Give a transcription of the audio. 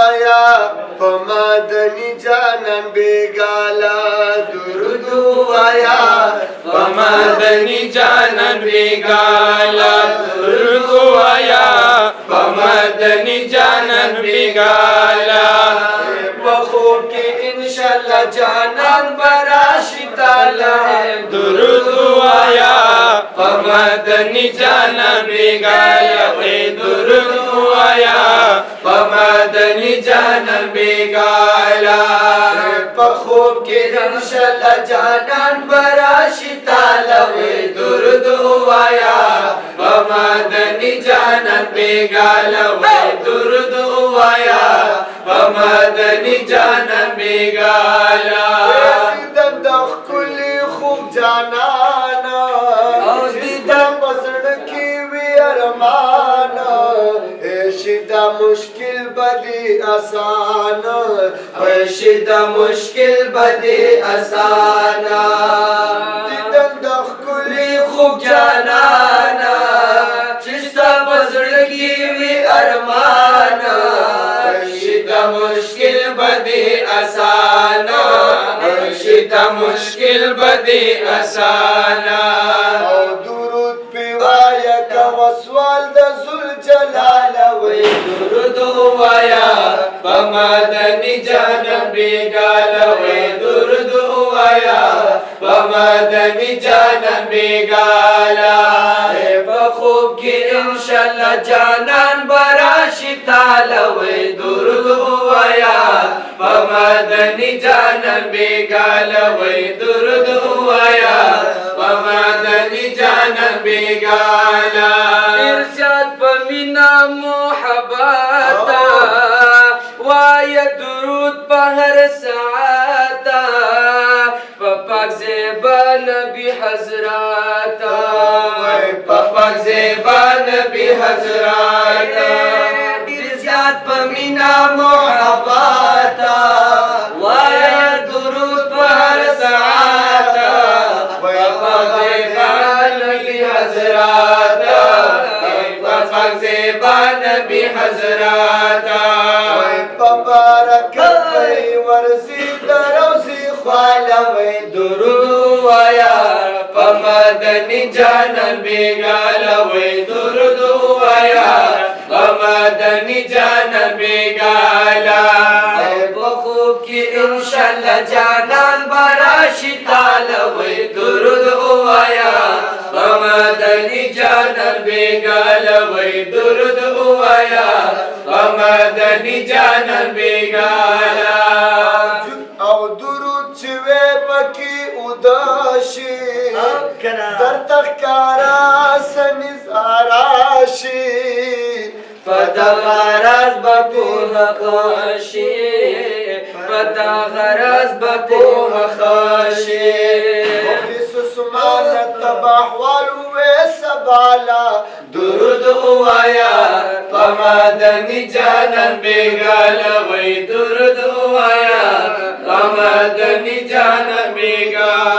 وایا پمدنی جانان بیگالا درود وایا پمدنی جانان بیگالا درود وایا پمدنی جانان بیگالا بخوب کی انشاءاللہ جانان براشی تعالی درود وایا پمدنی جانان بیگالا درود وایا پمدنی جانان بیگالا بخوب کی انشاءاللہ جانان براشی تعالی درود وایا پمدنی جانان بیگالا درود وایا پمدنی جانان بیگالا دندخ کلی خوب جانانا جستا پسڑ کی وی ارمانا ایشیدہ مشکل بدی آسانا ایشیدہ مشکل بدی آسانا دندخ کلی خوب جانانا چستا پسڑ کی وی ارمانا ایشیدہ مشکل بدی آسانا ایشیدہ مشکل بدی آسانا درود پیوایا کا وسوال دا ذوالجلال وی درود وایا پمدنی جانان بیگالا درود وایا پمدنی جانان بیگالا بخوب کی انشاءاللہ جانان براشی تعالی درود وایا پمدنی جانان بیگالا درود وایا پمدنی جانان بیگالا ارشاد پمینا محبتا وایا درود پہر ساعتا پاک زیبا نبی حضراتا پاک زیبا نبی حضراتا ارشاد پمینا محبتا وایا درود پہر ساعتا پاک زیبا نبی حضراتا پاک زیبا نبی حضراتا پبارک وی ورزی دروزی خوالا وی درود وایا پمدنی جانان بیگالا درود وایا پمدنی جانان بیگالا بخوب کی انشاءاللہ جانان براشی تعالی درود وایا پمدنی جانان بیگالا درود وایا پمدنی جانان بیگالا او درود چوے پکی اداشی در تخکارا سنیز آراشی پتا غرض بکوه خاشی پتا غرض بکوه خاشی مخلص سمان تباحوال ویسبالا درود وایا پمدنی جانان بیگالا درود وایا پمدنی جانان بیگالا